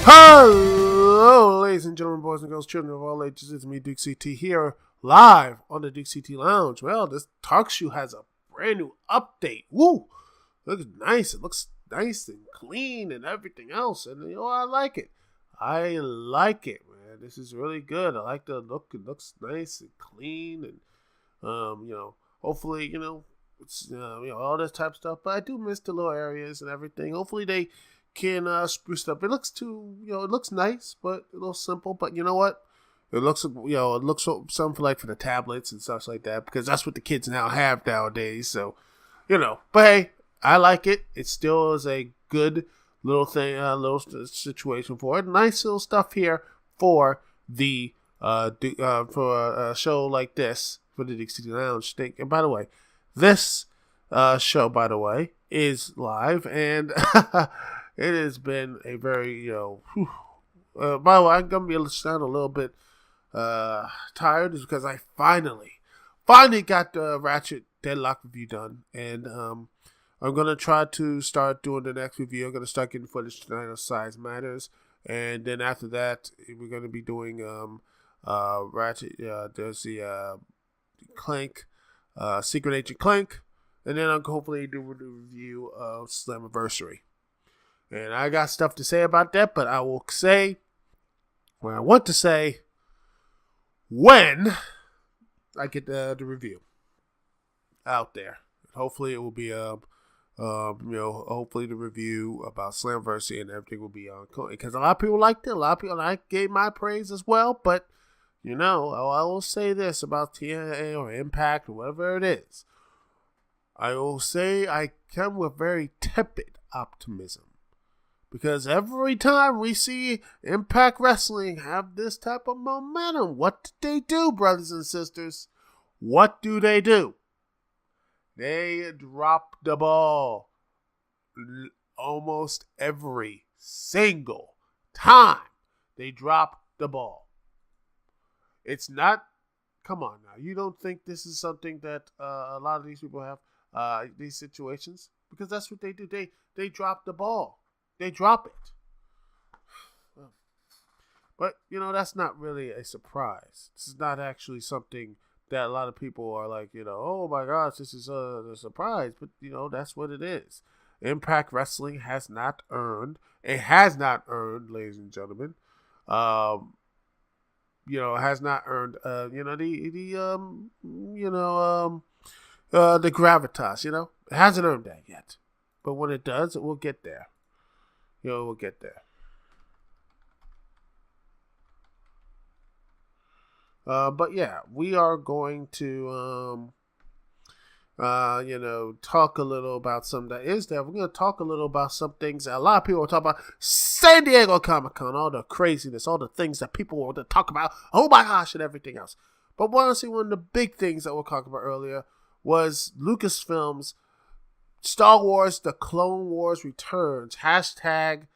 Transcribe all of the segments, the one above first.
Hello, ladies and gentlemen, boys and girls, children of all ages. It's me, Dukect here, live on the Dukect Lounge. Well, this talk show has a brand new update. Woo! Looks nice. It looks nice and clean and everything else. And, I like it. I like it, man. This is really good. I like the look. It looks nice and clean. And, hopefully, it's, all this type of stuff. But I do miss the little areas and everything. Hopefully, they can spruce it up. It looks it looks nice, but a little simple. But you know what? It looks, something like for the tablets and stuff like that, because that's what the kids now have nowadays. So, but hey, I like it. It still is a good little thing, little situation for it. Nice little stuff here for the for a show like this for the Dukect Lounge. And by the way, this show, by the way, is live and. It has been a very, by the way, I'm going to be sound a little bit tired is because I finally got the Ratchet Deadlock review done. And I'm going to try to start doing the next review. I'm going to start getting footage tonight on Size Matters. And then after that, we're going to be doing Ratchet, there's the Clank, Secret Agent Clank. And then I'll hopefully do a review of Slammiversary. And I got stuff to say about that, but I will say what I want to say when I get the review out there. Hopefully it will be hopefully the review about Slammiversary and everything will be on, because a lot of people liked it. A lot of people, I gave my praise as well, but I will say this about TNA or Impact or whatever it is. I will say I come with very tepid optimism. Because every time we see Impact Wrestling have this type of momentum, what did they do, brothers and sisters? What do? They drop the ball almost every single time they drop the ball. It's not, come on now, you don't think this is something that a lot of these people have, these situations? Because that's what they do. They drop the ball. They drop it. But, that's not really a surprise. This is not actually something that a lot of people are like, oh my gosh, this is a surprise. But, that's what it is. Impact Wrestling has not earned, ladies and gentlemen, has not earned, the gravitas, It hasn't earned that yet. But when it does, it will get there. We'll get there. But yeah, we are going to, talk a little about something that is there. We're going to talk a little about some things that a lot of people are talking about. San Diego Comic-Con, all the craziness, all the things that people want to talk about. Oh my gosh, and everything else. But honestly, one of the big things that we'll talk about earlier was Lucasfilm's Star Wars, The Clone Wars Returns, #Clone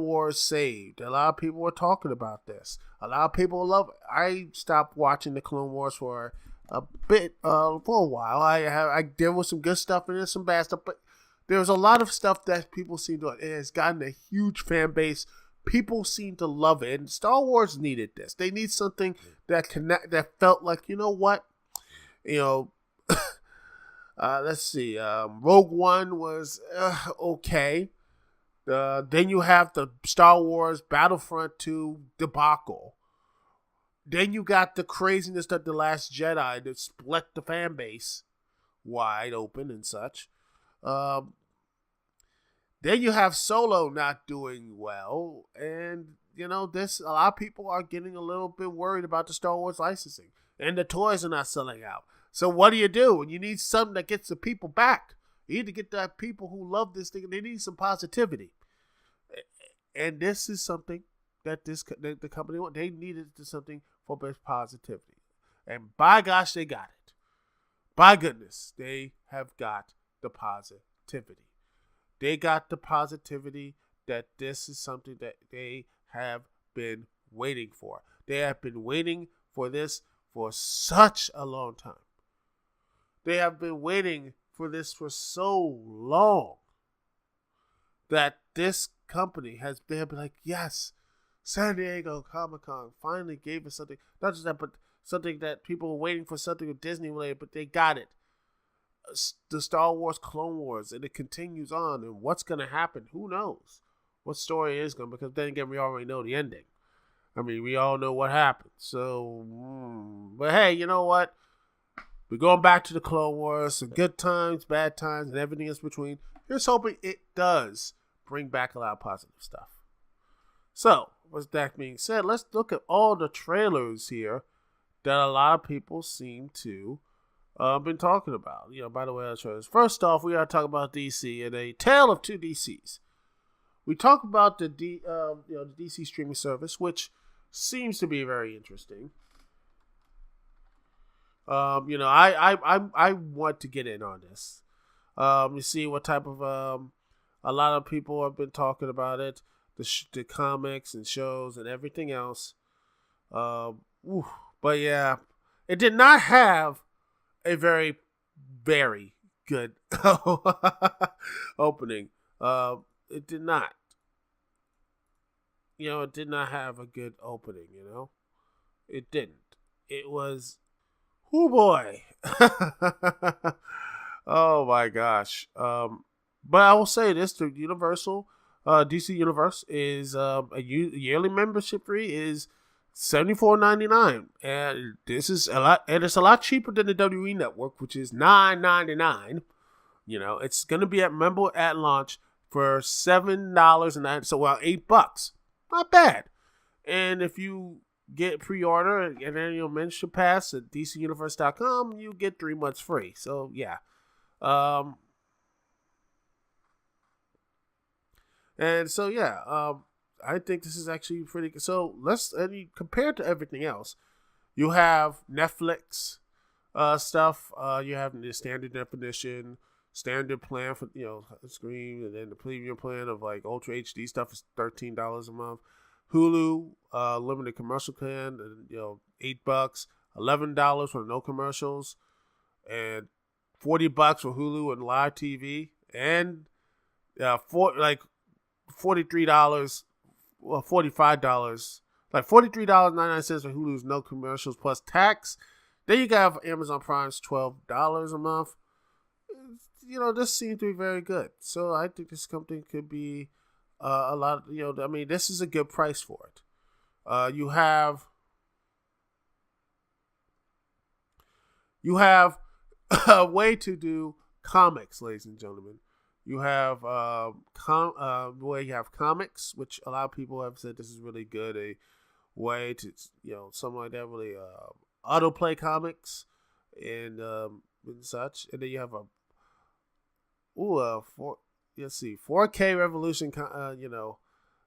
Wars Saved. A lot of people were talking about this. A lot of people love it. I stopped watching the Clone Wars for a bit, for a while. There was some good stuff and there's some bad stuff, but there was a lot of stuff that people seem to, it has gotten a huge fan base. People seem to love it, and Star Wars needed this. They need something that felt like, what? Let's see. Rogue One was okay. Then you have the Star Wars Battlefront 2 debacle. Then you got the craziness of The Last Jedi that split the fan base wide open and such. Then you have Solo not doing well. And, a lot of people are getting a little bit worried about the Star Wars licensing. And the toys are not selling out. So what do? When you need something that gets the people back, you need to get the people who love this thing. They need some positivity, and this is something that the company want. They needed something for positivity, and by gosh, they got it. By goodness, they have got the positivity. They got the positivity that this is something that they have been waiting for. They have been waiting for this for such a long time. They have been waiting for this for so long. that this company they'll be like, yes, San Diego Comic-Con finally gave us something. Not just that, but something that people were waiting for, something with Disney related, but they got it. The Star Wars Clone Wars, and it continues on. And what's going to happen? Who knows? What story is going to, because then again, we already know the ending. I mean, we all know what happened. So, but hey, you know what? We're going back to the Clone Wars, some good times, bad times, and everything in between. Here's hoping it does bring back a lot of positive stuff. So, with that being said, let's look at all the trailers here that a lot of people seem to been talking about. By the way, first off, we are talking about DC and a tale of two DCs. We talk about the DC streaming service, which seems to be very interesting. I want to get in on this. You see what type of a lot of people have been talking about it, the comics and shows and everything else. But yeah, it did not have a very good opening. It did not. It did not have a good opening. It didn't. It was. Oh boy. Oh my gosh. But I will say this: the Universal, DC Universe is a yearly membership fee is $74.99, and this is a lot, and it's a lot cheaper than the WWE Network, which is $9.99. It's gonna be at launch for $7.09, so $8. Not bad. And if you get pre-order and annual membership pass at DCUniverse.com, you get 3 months free. So yeah. And so yeah, I think this is actually pretty good. So compared to everything else, you have Netflix stuff. You have the standard definition, standard plan for screen, and then the premium plan of like Ultra HD stuff is $13 a month. Hulu limited commercial plan, $8, $11 for no commercials, and $40 for Hulu and live TV, and $43, well $45, like $43.99 for Hulu's no commercials plus tax. Then you got Amazon Prime's $12 a month. This seems to be very good. So I think this company could be a lot. This is a good price for it. You have a way to do comics, ladies and gentlemen. You have where you have comics, which a lot of people have said this is really good. A way to something like that, really autoplay comics and such. And then you have 4K Revolution.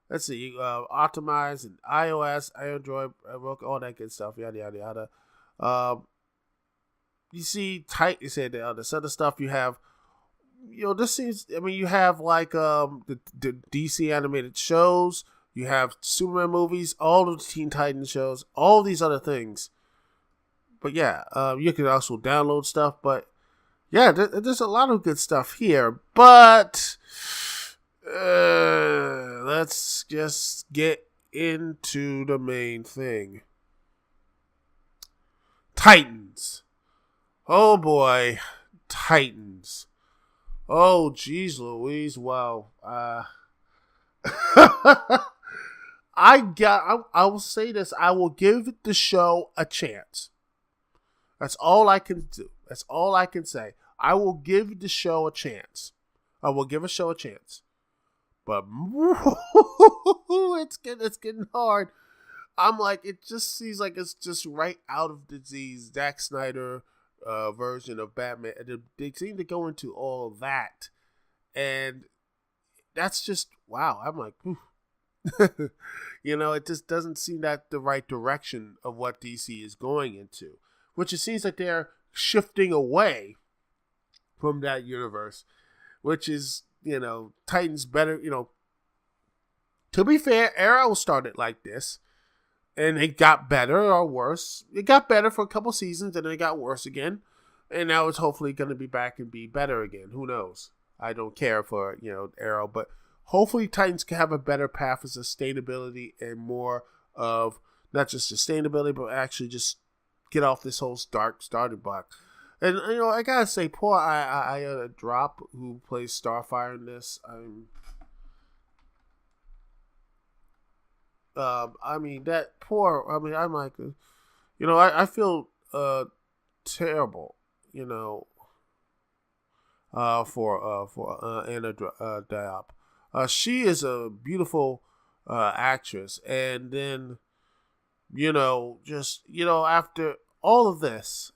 Let's see, optimize and iOS, Android, all that good stuff. Yada yada yada. You see, you said this other stuff. You have, this seems. You have like the DC animated shows. You have Superman movies, all of the Teen Titans shows, all these other things. But yeah, you can also download stuff. But yeah, there's a lot of good stuff here. But let's just get into the main thing. Titans. Oh boy, Titans. Oh geez Louise, wow. I will say this, I will give the show a chance. That's all I can do. That's all I can say. I will give the show a chance. I will give a show a chance. But it's getting hard. I'm like, it just seems like it's just right out of the Zack Snyder version of Batman. They seem to go into all of that. And that's just, wow. I'm like, it just doesn't seem that the right direction of what DC is going into. Which it seems like they're shifting away from that universe. Which is, Titans better, To be fair, Arrow started like this. And it got better or worse. It got better for a couple seasons, and then it got worse again. And now it's hopefully going to be back and be better again. Who knows? I don't care for, Arrow. But Hopefully, Titans can have a better path of sustainability and more of not just sustainability, but actually just get off this whole dark starting block. And I gotta say, poor I Drop, who plays Starfire in this. I mean that poor. I mean, I'm like, I feel terrible. For Anna Diop. She is a beautiful actress, and then after all of this,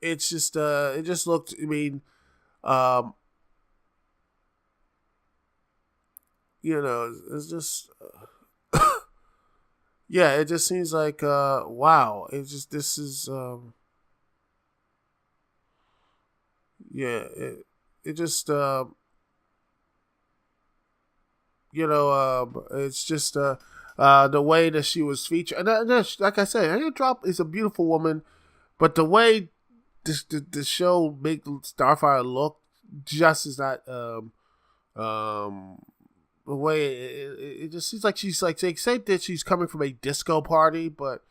it's just it just looked. I mean, um, it's just. Yeah, it just seems like wow. It's just this is yeah. It just it's just the way that she was featured. And like I said, Anna Drop is a beautiful woman, but the way the show make Starfire look just is not the way it just seems like she's like they say that she's coming from a disco party, but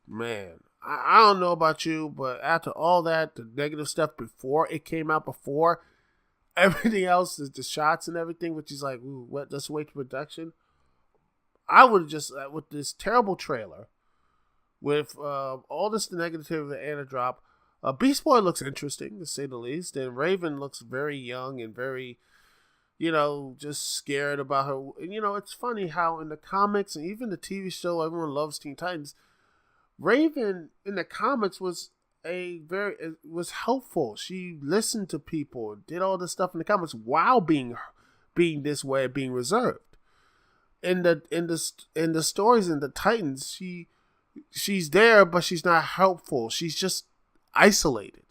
man, I don't know about you, but after all that, the negative stuff before it came out, before everything else, the shots and everything, which is like, ooh, what? Let's wait for production. I would just with this terrible trailer, with all this negativity that Anna Drop, Beast Boy looks interesting to say the least, and Raven looks very young and very. Just scared about her. It's funny how in the comics and even the TV show, everyone loves Teen Titans. Raven in the comics was helpful. She listened to people and did all this stuff in the comics while being this way, being reserved. In the stories in the Titans, she's there, but she's not helpful. She's just isolated.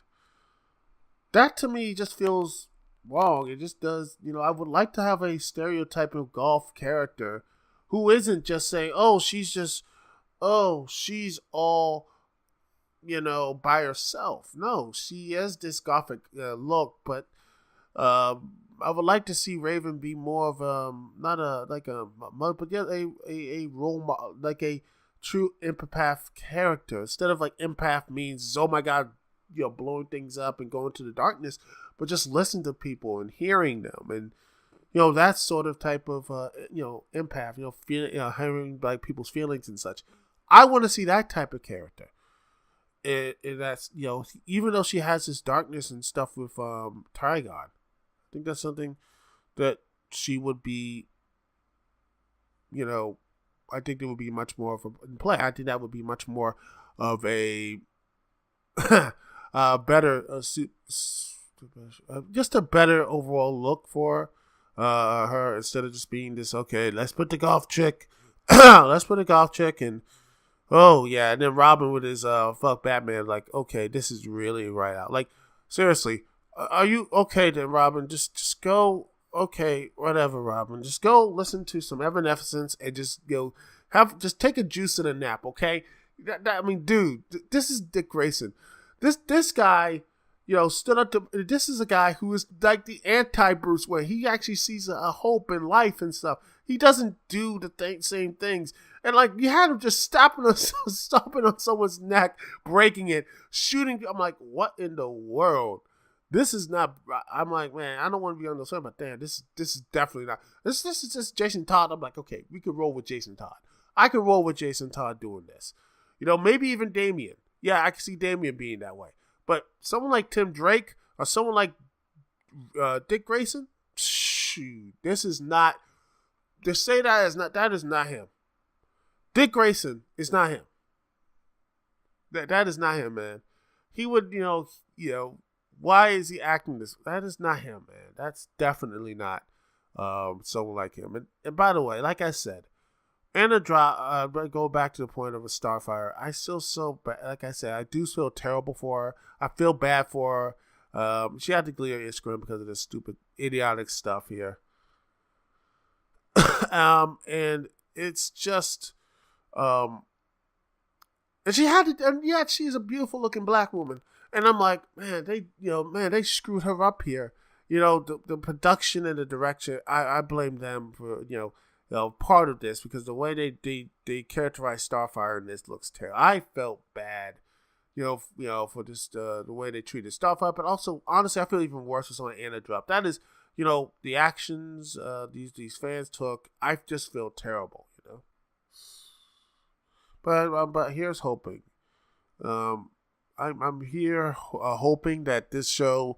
That to me just feels wrong. It just does. I would like to have a stereotype of golf character who isn't just saying, she's all by herself. No, she has this gothic look, but I would like to see Raven be more of not a like a mother, but yet a role model, like a true empath character. Instead of like empath means, oh my god, blowing things up and going to the darkness, but just listen to people and hearing them, and that sort of type of empath, feeling, hearing like people's feelings and such. I want to see that type of character. And that's even though she has this darkness and stuff with Trigon, I think that's something that she would be. I think there would be much more of a play. I think that would be much more of a better just a better overall look for her, instead of just being this, okay, let's put the golf chick and and then Robin with his fuck Batman, like, okay, this is really right out. Like, seriously, are you okay then, Robin? Just go, okay, whatever, Robin. Just go listen to some Evanescence and just take a juice and a nap, okay? I mean, dude, this is Dick Grayson. This guy, stood up to. This is a guy who is like the anti-Bruce Wayne. He actually sees a hope in life and stuff. He doesn't do the same things. And like, you had him just stomping on someone's neck, breaking it, shooting. I'm like, what in the world? This is not. I'm like, man, I don't want to be on the side, but damn, this is definitely not. This is just Jason Todd. I'm like, okay, we could roll with Jason Todd. I could roll with Jason Todd doing this. Maybe even Damian. Yeah, I can see Damian being that way. But someone like Tim Drake or someone like Dick Grayson, shoot, this is not. To say that is not him. Dick Grayson is not him. That is not him, man. He would, why is he acting this? That is not him, man. That's definitely not someone like him. And by the way, like I said, Anna Drop, go back to the point of a Starfire. I still like I said, I do feel terrible for her. I feel bad for her. She had to clear Instagram because of this stupid, idiotic stuff here. And it's just, and she had to, and yet she's a beautiful looking black woman. And I'm like, man, they screwed her up here. The production and the direction, I blame them for, part of this, because the way they characterize Starfire in this looks terrible. I felt bad, for this, the way they treated Starfire, but also, honestly, I feel even worse with someone Anna dropped. That is, the actions these fans took, I just feel terrible, But here's hoping. I'm here hoping that this show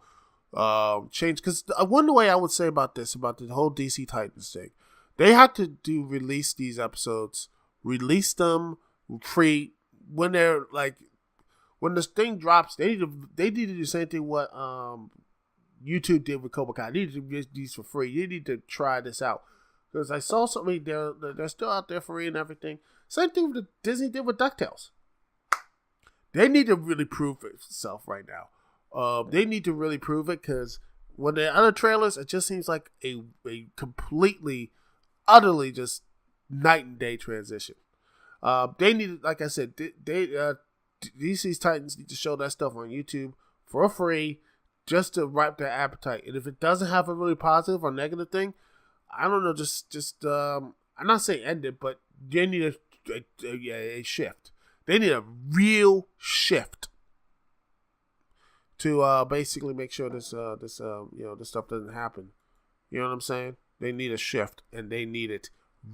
change, because one way I would say about the whole DC Titans thing, they have to release these episodes, release them free when they're like, when this thing drops. They need to do the same thing what YouTube did with Cobra Kai. They need to get these for free. You need to try this out, because I saw something, they're still out there free and everything. Same thing with Disney did with DuckTales. They need to really prove itself right now. They need to really prove it, because when the other trailers, it just seems like a completely, utterly just night and day transition. They need, like I said, DC's Titans need to show that stuff on YouTube for free, just to ripe their appetite. And if it doesn't have a really positive or negative thing, I don't know, just I'm not saying end it, but they need a shift. They need a real shift to basically make sure this stuff doesn't happen. You know what I'm saying? They need a shift, and they need it.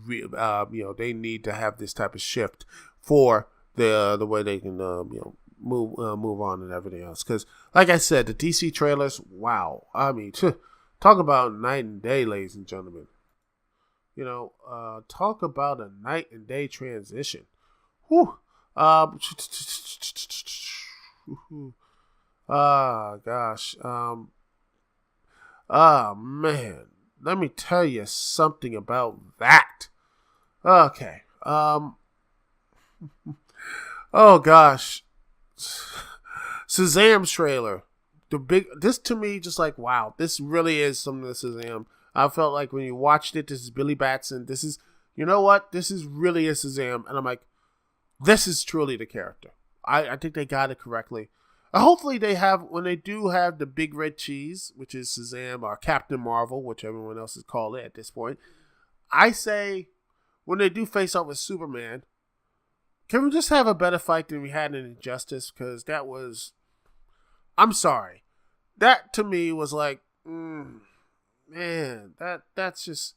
They need to have this type of shift for the way they can move on and everything else. Because, like I said, the DC trailers, wow. I mean, talk about night and day, ladies and gentlemen. Talk about a night and day transition. Whew. Gosh. Man. Let me tell you something about that. Okay. Oh gosh. Shazam's trailer. This to me, just like, wow, this really is something of Shazam. I felt like when you watched it, this is Billy Batson. This is, you know what? This is really a Shazam. And I'm like, this is truly the character. I think they got it correctly. Hopefully they have, when they do have the big red cheese, which is Shazam or Captain Marvel, which everyone else has called it at this point. I say, when they do face off with Superman, can we just have a better fight than we had in Injustice? Because that was, I'm sorry. That to me was like, man, that's just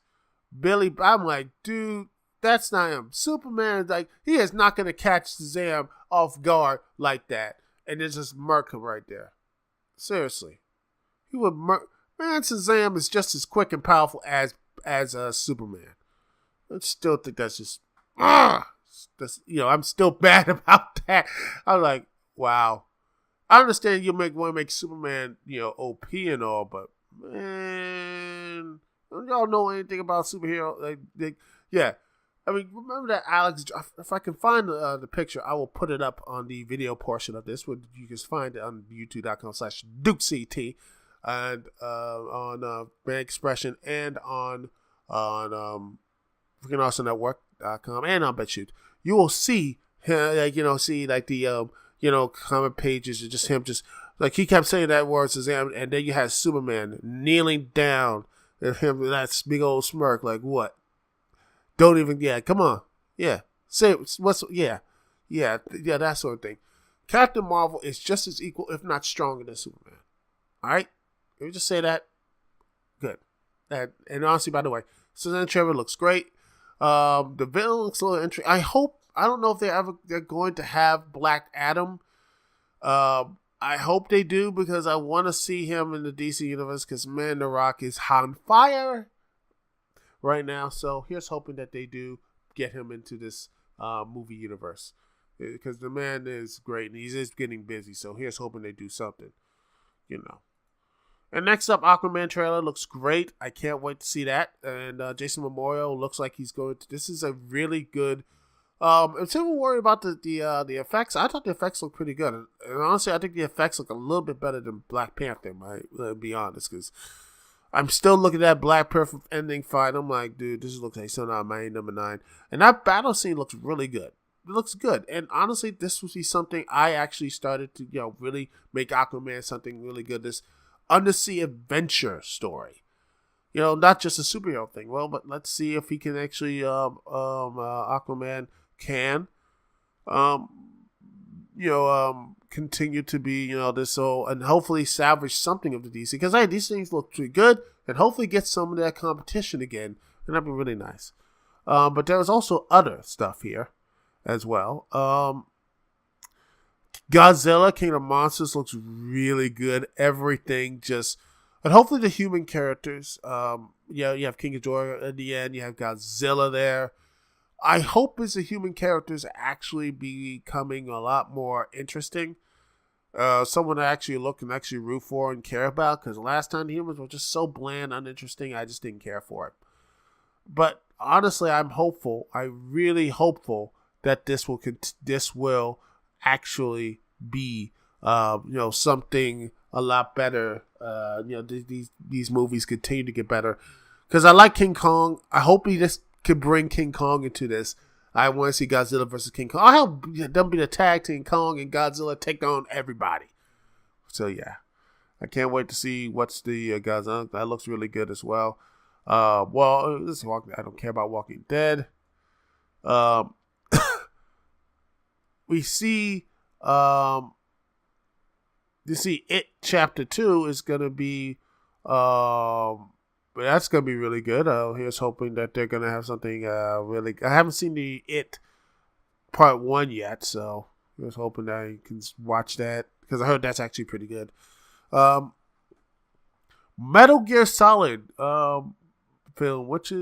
Billy. I'm like, dude, that's not him. Superman, like, he is not going to catch Shazam off guard like that. And then just murk him right there. Seriously. He would murk. Man, Shazam is just as quick and powerful as Superman. I still think that's just, I'm still bad about that. I'm like, wow. I understand you want to make Superman, OP and all, but man, don't y'all know anything about superhero? Yeah. I mean, remember that Alex, if I can find the picture, I will put it up on the video portion of this, where you can find it on youtube.com/DukecT, and on Brand Expression, and on freaking Awesome Network.com, and on BitChute. You will see, the, comment pages, and just him, just, like, he kept saying that word, Shazam, and then you had Superman kneeling down, and him with that big old smirk, like, what? Don't even, come on. Yeah. Say, that sort of thing. Captain Marvel is just as equal, if not stronger, than Superman. Alright? Let me just say that. Good. And honestly, by the way, Shazam trailer looks great. The villain looks a little interesting. I don't know if they're going to have Black Adam. I hope they do, because I want to see him in the DC universe, because, man, The Rock is on fire right now. So here's hoping that they do get him into this movie universe, because the man is great and he's just getting busy. So here's hoping they do something, And next up, Aquaman trailer looks great. I can't wait to see that. And Jason Momoa looks like he's going to. This is a really good. I'm still worried about the effects. I thought the effects looked pretty good, and honestly, I think the effects look a little bit better than Black Panther. Might be honest, because I'm still looking at Black Panther ending fight. I'm like, dude, this looks like something out of Mighty Number 9. And that battle scene looks really good. looks good. And honestly, this would be something I actually started to, really make Aquaman something really good. This undersea adventure story. Not just a superhero thing. Well, but let's see if he can actually, Aquaman can, um, continue to be, this so, and hopefully salvage something of the DC. Because these things look pretty good, and hopefully get some of that competition again, and that'd be really nice. But there was also other stuff here as well. Godzilla, King of Monsters looks really good. Everything just, and hopefully the human characters. You have King Ghidorah in the end. You have Godzilla there. I hope as the human characters actually becoming a lot more interesting. Someone to actually look and actually root for and care about. Because last time the humans were just so bland, uninteresting. I just didn't care for it. But honestly, I'm hopeful. I'm really hopeful that this will actually be, something a lot better. These movies continue to get better. Because I like King Kong. I hope he just could bring King Kong into this. I want to see Godzilla versus King Kong. I hope them be the tag team, Kong and Godzilla take on everybody. So yeah, I can't wait to see what's the Godzilla. That looks really good as well. I don't care about Walking Dead. We see, It Chapter 2 is gonna be, that's gonna be really good. Here's hoping that they're gonna have something really. I haven't seen the It Part 1 yet, so here's hoping that you can watch that because I heard that's actually pretty good. Metal Gear Solid film, which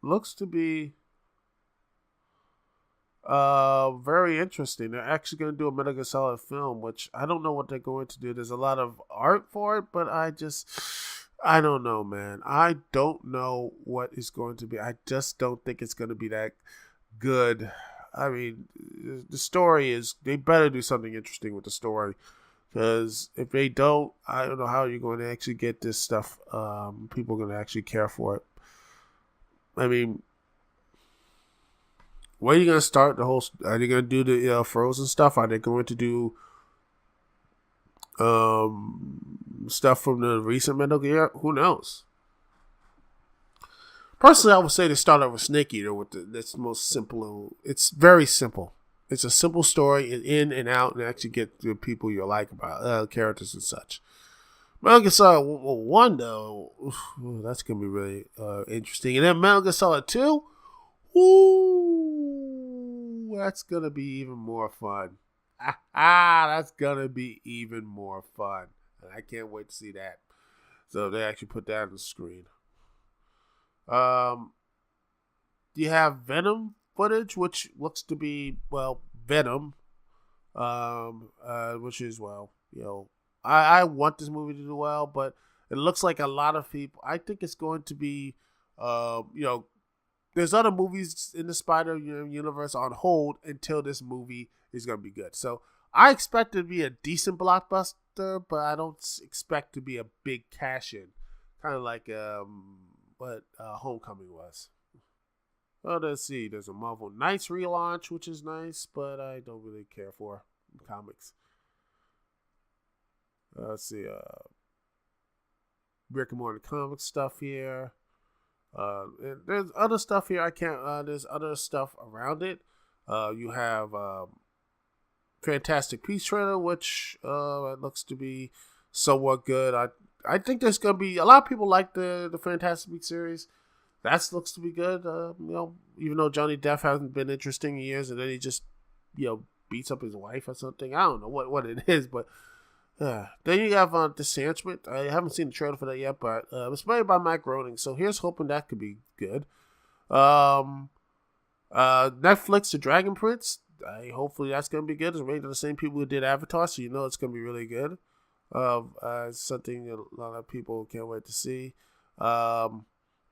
looks to be very interesting. They're actually going to do a Metal Gear Solid film, which I don't know what they're going to do. There's a lot of art for it, but I don't know, man. I don't know what it's going to be. I just don't think it's going to be that good. I mean, the story they better do something interesting with the story. Because if they don't, I don't know how you're going to actually get this stuff. People are going to actually care for it. I mean, where are you going to start the whole? Are they going to do the Frozen stuff? Are they going to do stuff from the recent Metal Gear? Who knows? Personally, I would say to start out with Snake Eater that's the most simple. It's very simple. It's a simple story, in and out, and actually get the people you like about characters and such. Metal Gear Solid 1, though, that's going to be really interesting. And then Metal Gear Solid 2, that's going to be even more fun. That's going to be even more fun. And I can't wait to see that. So they actually put that on the screen. You have Venom footage, which looks to be, Venom, which is, I want this movie to do well, but it looks like a lot of people, I think it's going to be, there's other movies in the Spider universe on hold until this movie is going to be good. So I expect it to be a decent blockbuster, but I don't expect to be a big cash-in, kind of like what Homecoming was. Well, let's see. There's a Marvel Knights relaunch, which is nice, but I don't really care for comics. Let's see. Rick and Morty comic stuff here. And there's other stuff here. There's other stuff around it. You have Fantastic Beasts trailer, which it looks to be somewhat good. I think there's gonna be a lot of people like the Fantastic Beasts series. That looks to be good. Even though Johnny Depp hasn't been interesting in years, and then he just, beats up his wife or something. I don't know what it is, but then you have The Sandwich. I haven't seen the trailer for that yet, but it's made by Mike Groening, so here's hoping that could be good. Netflix, The Dragon Prince. Hopefully that's gonna be good. It's made by the same people who did Avatar, so it's gonna be really good. Something a lot of people can't wait to see.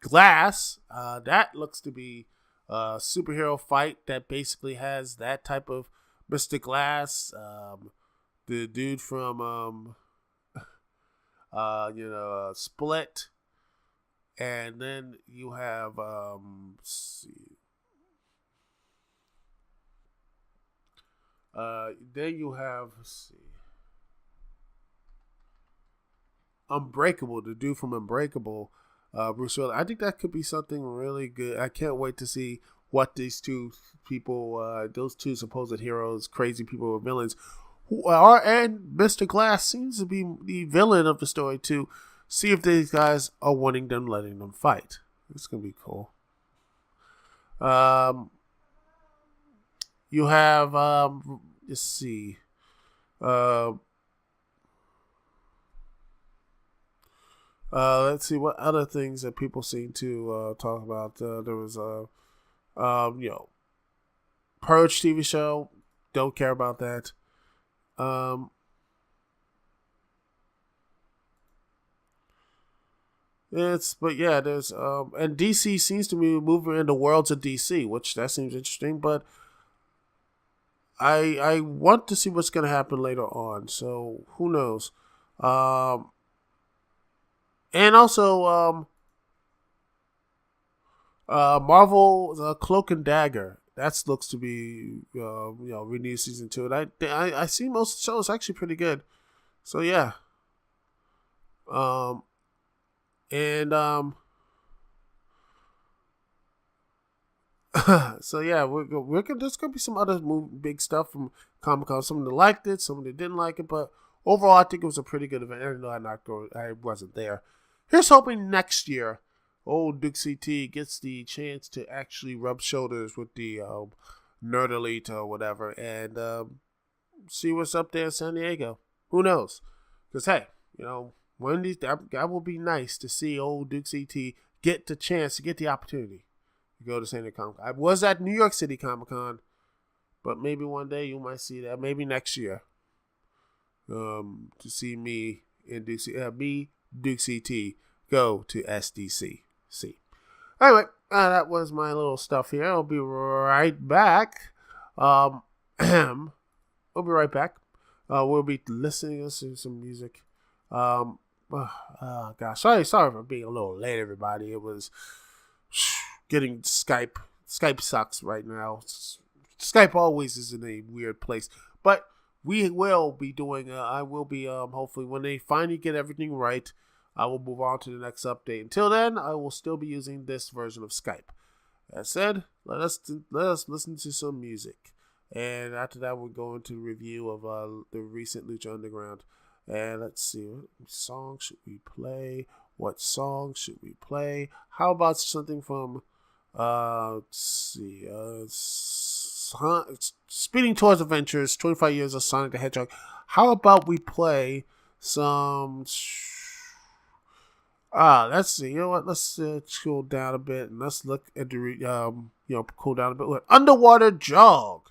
Glass, that looks to be a superhero fight that basically has that type of Mr. Glass, the dude from Split, and then you have Then you have, let's see, Unbreakable, the dude from Unbreakable, Bruce Willis. I think that could be something really good. I can't wait to see what these two people, those two supposed heroes, crazy people or villains, who are, and Mr. Glass seems to be the villain of the story too. See if these guys are wanting them, letting them fight. It's gonna be cool. You have let's see, uh, let's see what other things that people seem to talk about. There was Purge TV show. Don't care about that. But yeah, there's and DC seems to be moving into worlds of DC, which that seems interesting. But I want to see what's gonna happen later on. So who knows? And also Marvel Cloak and Dagger. That looks to be renewed season 2, and I see most of the shows actually pretty good. So yeah, and so yeah, we're gonna, there's gonna be some other big stuff from Comic Con. Some that liked it, some that didn't like it, but overall, I think it was a pretty good event. Even though I wasn't there. Here's hoping next year, old Dukect CT gets the chance to actually rub shoulders with the Nerd Elite or whatever, and see what's up there in San Diego. Who knows? Because hey, one of these, that will be nice to see old Dukect CT get the chance to get the opportunity to go to San Diego Comic Con. I was at New York City Comic Con, but maybe one day you might see that. Maybe next year, to see me in Dukect CT go to SDC. Anyway, that was my little stuff here. I'll be right back. We'll be right back. We'll be listening to some music. Gosh, sorry for being a little late, everybody. It was getting Skype. Skype sucks right now. Skype always is in a weird place, but we will be doing. I will be hopefully when they finally get everything right, I will move on to the next update. Until then, I will still be using this version of Skype. That said, let us listen to some music, and after that, we'll go into a review of the recent Lucha Underground. And let's see, what song should we play? What song should we play? How about something from let's see, Speeding Towards Adventures, 25 Years of Sonic the Hedgehog. How about we play some? Let's see. You know what? Let's cool down a bit and let's look at the cool down a bit with Underwater Jog,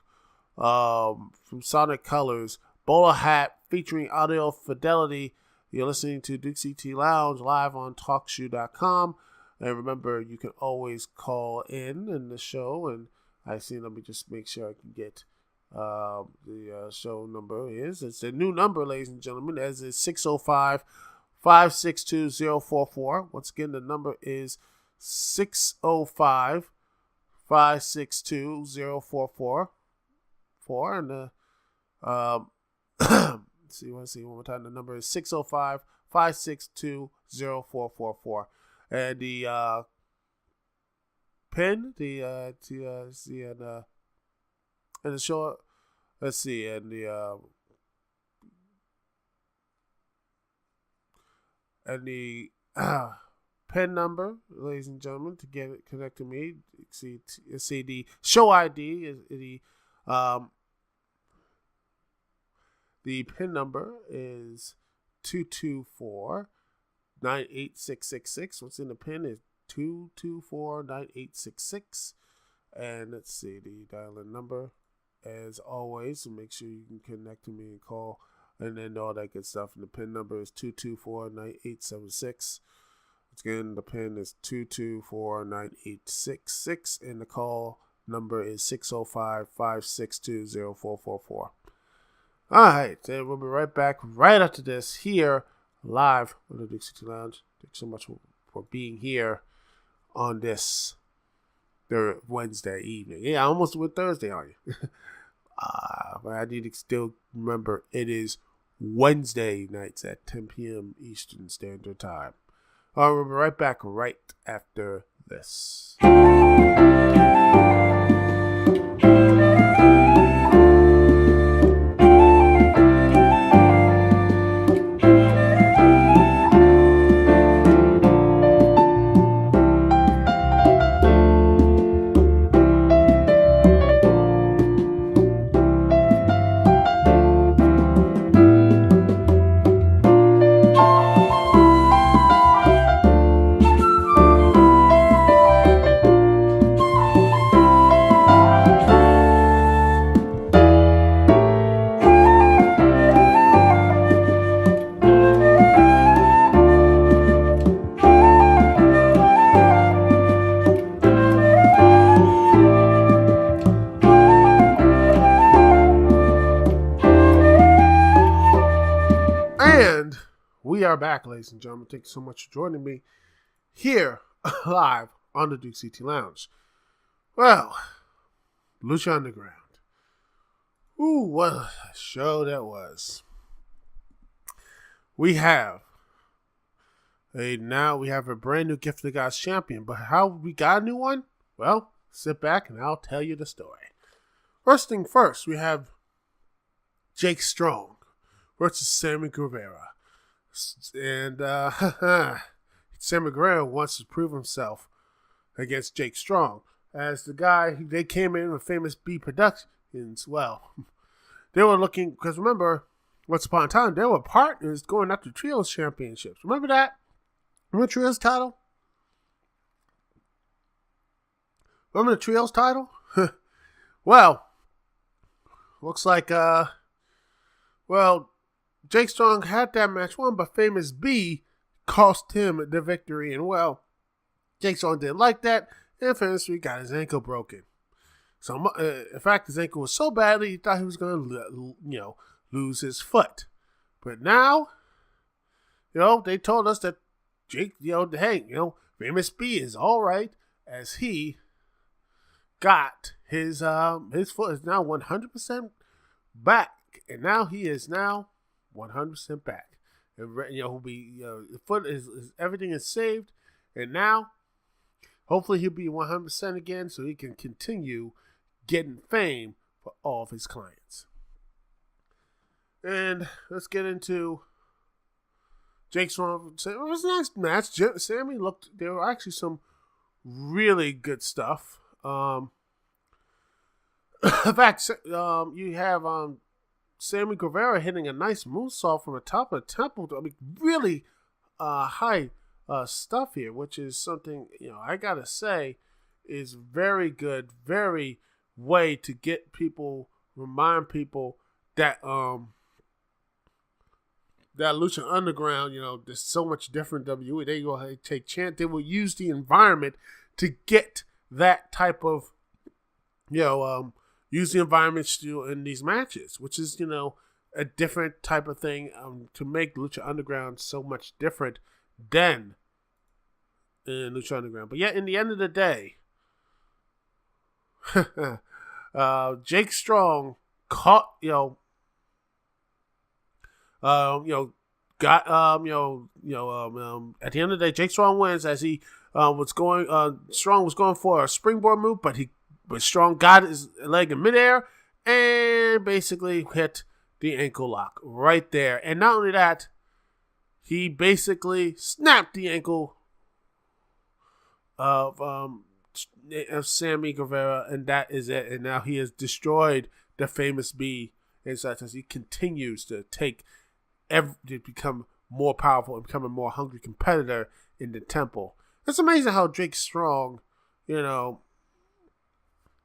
from Sonic Colors, Bowler Hat featuring Audio Fidelity. You're listening to Dukect Lounge live on TalkShoe.com. And remember, you can always call in the show. And let me just make sure I can get the show number is. It's a new number, ladies and gentlemen, as it's 605-562-044. Once again, the number is 605-562-044. And let's see one more time. The number is 605-562-0444. And the pin, and the show. Let's see, and the pin number, ladies and gentlemen, to get it connected to me. See the show ID is the pin number is 224-98666. What's in the pin is 224-98666. And let's see the dial-in number, as always, so make sure you can connect to me and call, and then all that good stuff. And the pin number is 224-9876. Again, the pin is 224-9866, and the call number is 605-562-0444. All right, then we'll be right back right after this here live on the Dukect Lounge. Thanks so much for being here on this Wednesday evening. Yeah, I almost went Thursday on you. But I need to still remember it is Wednesday nights at 10 p.m. Eastern Standard Time. I'll be right back right after this. And we are back, ladies and gentlemen. Thank you so much for joining me here live on the Dukect Lounge. Well, Lucha Underground. Ooh, what a show that was. We have a brand new Gift of God's champion. But how we got a new one? Well, sit back and I'll tell you the story. First thing first, we have Jake Strong versus Sammy Guevara. And Sammy Guevara wants to prove himself against Jake Strong. As the guy, they came in with Famous B Productions. Well, they were looking, because remember, once upon a time, they were partners going after Trios Championships. Remember that? Remember the Trios title? Remember the Trios title? Well, looks like, Jake Strong had that match won, but Famous B cost him the victory. And, well, Jake Strong didn't like that, and Famous B got his ankle broken. So, in fact, his ankle was so badly, he thought he was going to, lose his foot. But now, they told us that Jake, Famous B is all right, as he got his foot is now 100% back, and now he is now 100% back. And, the foot is everything is saved, and now hopefully he'll be 100% again, so he can continue getting fame for all of his clients. And let's get into Jake Strong. It was a nice match. Sammy there were actually some really good stuff. In fact, you have Sammy Guevara hitting a nice moonsault from the top of the temple. I mean, really high stuff here, which is something, I gotta say is very good, very way to get people, remind people that that Lucha Underground, there's so much different WWE. They will take chance. They will use the environment to get that type of, use the environment in these matches, which is, a different type of thing to make Lucha Underground so much different than in Lucha Underground. But yet, in the end of the day, Jake Strong caught, got at the end of the day, Jake Strong wins as he was going. Strong was going for a springboard move, but Strong got his leg in midair and basically hit the ankle lock right there. And not only that, he basically snapped the ankle of Sammy Guevara, and that is it. And now he has destroyed the Famous B and such as he continues to to become more powerful and become a more hungry competitor in the temple. It's amazing how Jake Strong,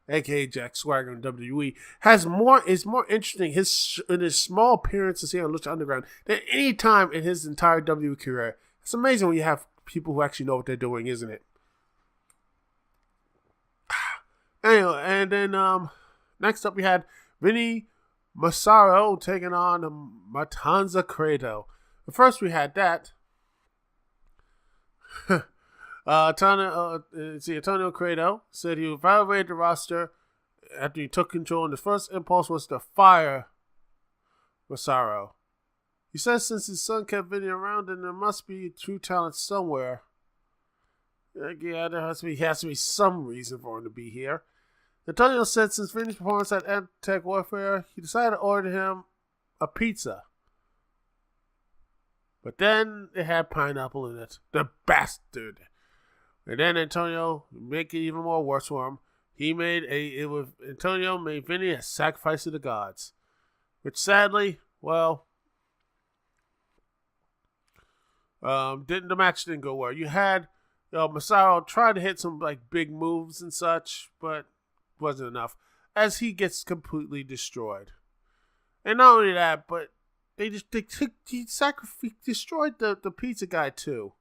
aka Jack Swagger in WWE, is more interesting in his small appearances here on Lucha Underground than any time in his entire WWE career. It's amazing when you have people who actually know what they're doing, isn't it? Anyway, and then next up we had Vinny Massaro taking on Matanza Credo. But first we had that. Antonio Credo said he would violate the roster after he took control, and his first impulse was to fire Masaru. He says since his son kept Vinny around, then there must be true talent somewhere. Yeah, there has to be some reason for him to be here. Antonio said since Vinny's performance at Aztec Warfare, he decided to order him a pizza. But then it had pineapple in it. The bastard. And then Antonio, make it even more worse for him, Antonio made Vinny a sacrifice to the gods. Which sadly, well, the match didn't go well. You had Masaru try to hit some like big moves and such, but wasn't enough. As he gets completely destroyed. And not only that, but he destroyed the pizza guy too.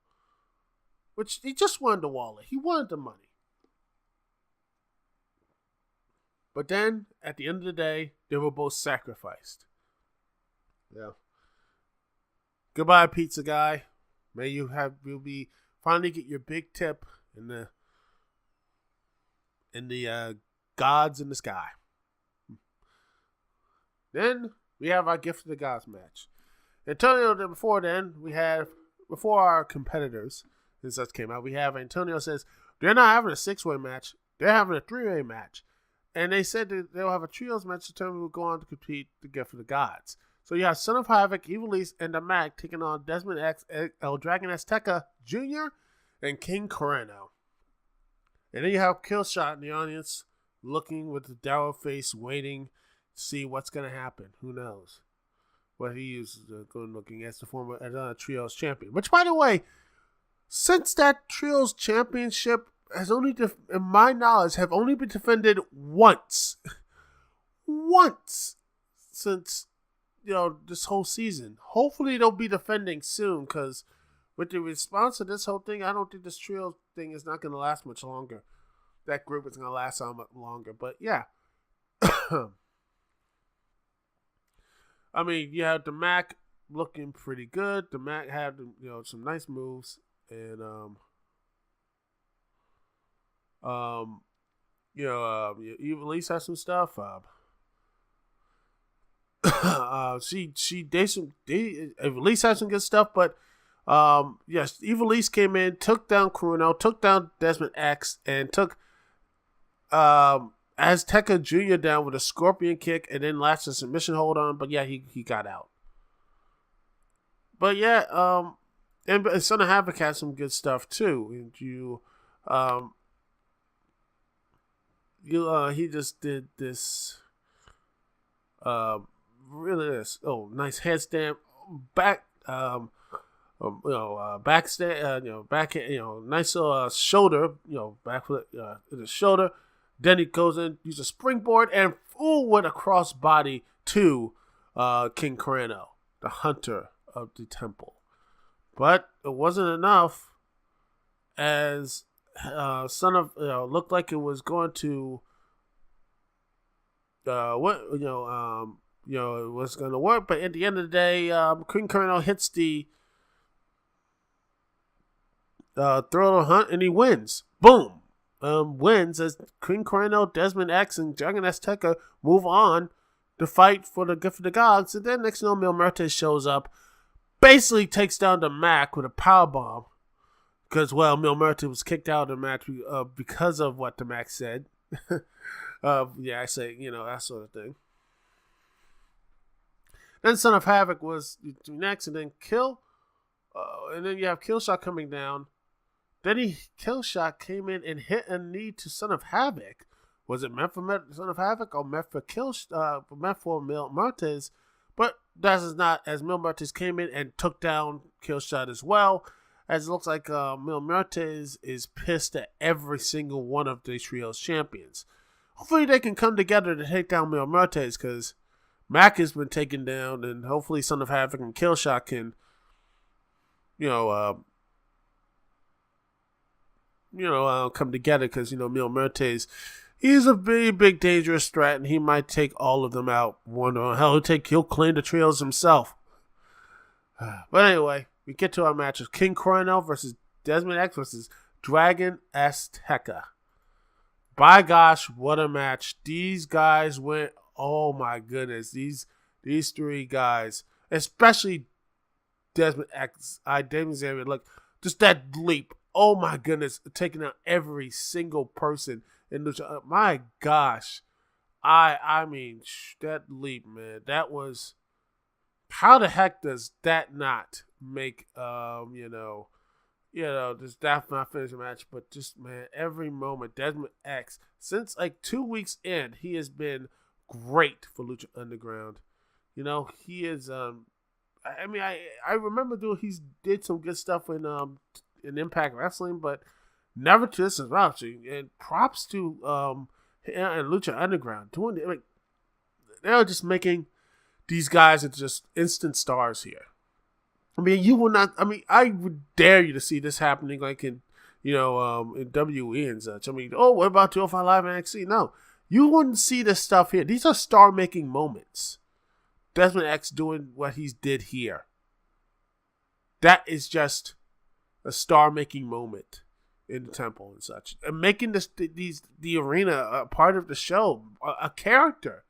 Which he just wanted the wallet. He wanted the money. But then, at the end of the day, they were both sacrificed. Yeah. Goodbye, pizza guy. May you'll be finally get your big tip in the gods in the sky. Then we have our Gift of the Gods match. Antonio, before our competitors and such came out, we have Antonio says they're not having a 6-way match, they're having a 3-way match. And they said that they'll have a trios match to determine who will go on to compete the Gift of the Gods. So you have Son of Havoc, Evil East, and the Mac taking on Desmond X, El Dragon Azteca Jr., and King Carrano. And then you have Killshot in the audience looking with the dour face, waiting to see what's going to happen. Who knows what he is going looking as the former Trios champion. Which, by the way, since that Trios championship has only, in my knowledge, have only been defended once. Once since, this whole season. Hopefully they'll be defending soon, because with the response to this whole thing, I don't think this Trios thing is not going to last much longer. That group is going to last so much longer. But yeah. I mean, you have the Mac looking pretty good. The Mac had, some nice moves. And, Evil Lisa has some stuff. Evil Lisa has some good stuff, but yes, Evil East came in, took down Carrano, took down Desmond X, and took Azteca Jr. down with a scorpion kick, and then latched a submission hold on. But yeah, he got out. But yeah, and Son of Havoc has some good stuff too. And he just did this. Really this. Oh, nice headstand, back. Backstand, backhand, nice shoulder, back foot, in the shoulder. Then he goes in, uses a springboard, and what a crossbody to King Carrano, the hunter of the temple. But it wasn't enough, as looked like it was going to, it was going to work. But at the end of the day, King Carrano hits the Thriller Hunt, and he wins. Boom. Wins as King Carrano, Desmond X, and Dragon Azteca move on to fight for the Gift of the Gods. And then next, Mil Muertes shows up, basically takes down the Mac with a powerbomb. Because, Mil Muertes was kicked out of the match because of what the Mac said. I say, that sort of thing. Then Son of Havoc was next, and then and then you have Killshot coming down. Then Killshot came in and hit a knee to Son of Havoc. Was it meant for Son of Havoc or meant for Mil Muertes? But that is not, as Mil Muertes came in and took down Killshot as well. As it looks like Mil Muertes is pissed at every single one of the Trios champions. Hopefully they can come together to take down Mil Muertes, because Mac has been taken down, and hopefully Son of Havoc and Killshot can, come together, because, Mil Muertes, he's a very big, dangerous threat, and he might take all of them out. Wonder how he'll claim the Trios himself. But anyway, we get to our matches. King Carrano versus Desmond X versus Dragon Azteca. by gosh, what a match. These guys went, oh my goodness. These three guys, especially Desmond X, Damon Xavier, look, just that leap. Oh my goodness, taking out every single person in Lucha. My gosh. I mean, that leap, man. That was, how the heck does that not make just that's not finish the match, but just, man, every moment, Desmond X, since like 2 weeks in, he has been great for Lucha Underground. He is I remember he did some good stuff in Impact Wrestling, but never to this amount. And props to and Lucha Underground doing it. Like, they're just making these guys are just instant stars here. I mean, you will not. I mean, I would dare you to see this happening, like in WE and such. I mean, what about 205 Live and NXT? No, you wouldn't see this stuff here. These are star-making moments. Desmond X doing what he did here. That is just a star-making moment in the temple and such, and making the arena a part of the show, a character.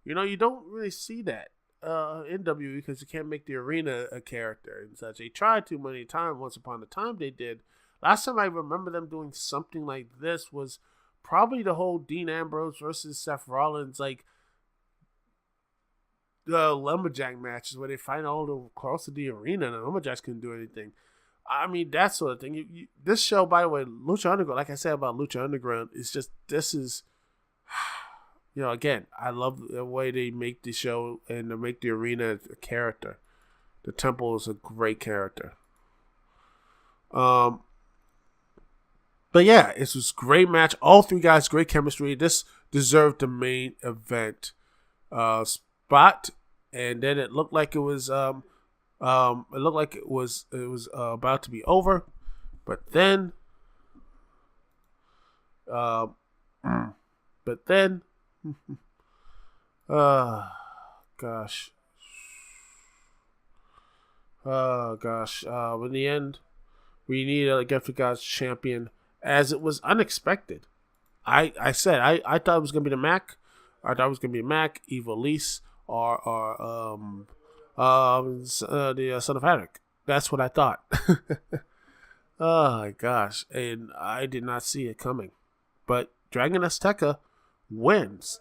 You don't really see that in WWE because you can't make the arena a character and such. They tried too many times. Once upon a time, they did. Last time I remember them doing something like this was probably the whole Dean Ambrose versus Seth Rollins, like the lumberjack matches where they fight all across the arena and the lumberjacks couldn't do anything. I mean, that sort of thing. This show, by the way, Lucha Underground, like I said about Lucha Underground, this is, again, I love the way they make the show and to make the arena a character. The Temple is a great character. But yeah, it was a great match. All three guys, great chemistry. This deserved the main event spot, and then it looked like it was about to be over, but then in the end, we need a Gift of God's champion, as it was unexpected. I said I thought it was gonna be the Mac. I thought it was gonna be Mac, Evilise, or the Son of Havoc. That's what I thought. Oh my gosh, and I did not see it coming. But Dragon Azteca wins.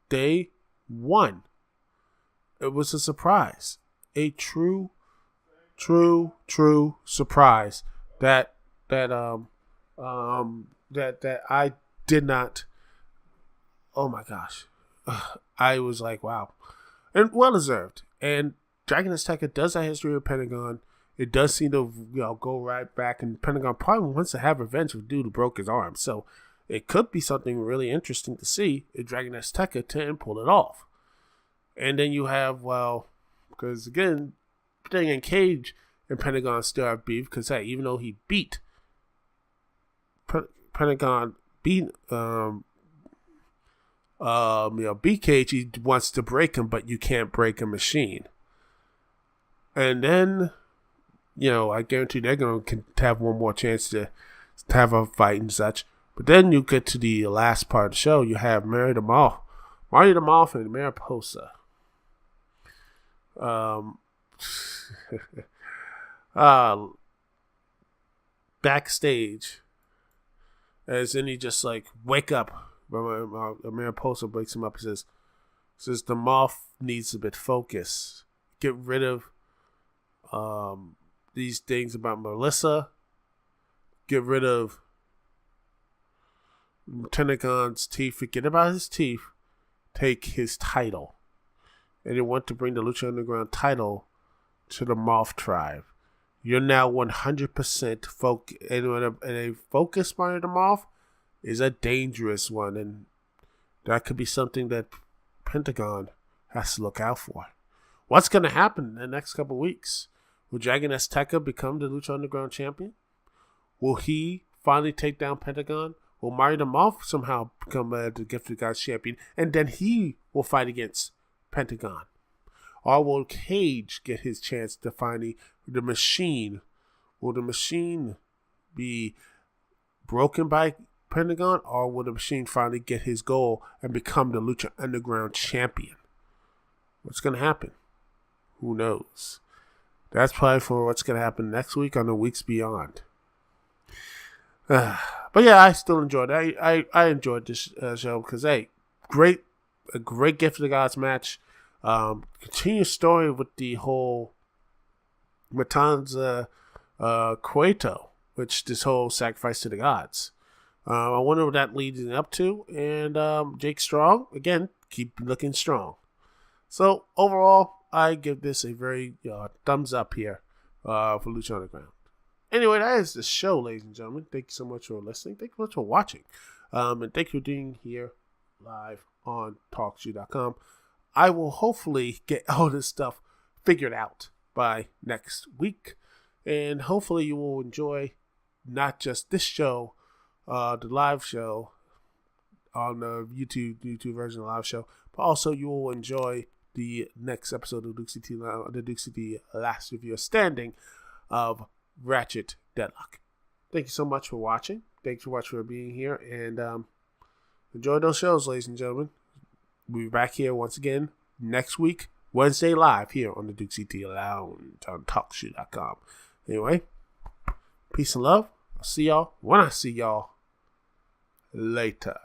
They won. It was a surprise, a true surprise that I did not. Oh my gosh, I was like, wow, and well deserved. And Dragon Azteca does have history with Pentagon. It does seem to go right back, and Pentagon probably wants to have revenge with dude who broke his arm. So it could be something really interesting to see if Dragon Azteca can pull it off. And then you have, because again, Thing and Cage and Pentagon still have beef, because hey, even though he beat Pentagon, beat Cage, he wants to break him, but you can't break a machine. And then, I guarantee they're going to have one more chance to have a fight and such. But then you get to the last part of the show. You have Marty the Moth and Mariposa. Backstage, as then he just like, wake up. Mariposa breaks him up and says the Moth needs a bit focus. Get rid of these things about Melissa. Get rid of Pentagon's teeth. Forget about his teeth. Take his title. And they want to bring the Lucha Underground title to the Moth Tribe. You're now 100% focused. And a focus by the Moth is a dangerous one. And that could be something that Pentagon has to look out for. What's going to happen in the next couple of weeks? Will Dragon Azteca become the Lucha Underground champion? Will he finally take down Pentagon? Will Mario the Moth somehow become the Gift of God's champion? And then he will fight against Pentagon? Or will Cage get his chance to finally, the Machine? Will the Machine be broken by Pentagon, or will the Machine finally get his goal and become the Lucha Underground champion? What's going to happen? Who knows? That's probably for what's going to happen next week on the weeks beyond. But yeah, I still enjoyed it. I enjoyed this show because, hey, a great Gift of the Gods match. Continuous story with the whole Matanza Cueto, which this whole sacrifice to the gods. I wonder what that leads up to. And Jake Strong, again, keep looking strong. So overall, I give this a very thumbs up here for Lucha Underground. Anyway, that is the show, ladies and gentlemen. Thank you so much for listening. Thank you so much for watching. And thank you for being here live on TalkShoe.com. I will hopefully get all this stuff figured out by next week. And hopefully you will enjoy not just this show, the live show on the YouTube version of the live show, but also you will enjoy the next episode of the Duke City Last Review Standing of Ratchet Deadlock. Thank you so much for watching. Thank you so much for being here. And enjoy those shows, ladies and gentlemen. We'll be back here once again next week, Wednesday, live here on the Duke City Lounge on TalkShoe.com. Anyway, peace and love. I'll see y'all when I see y'all later.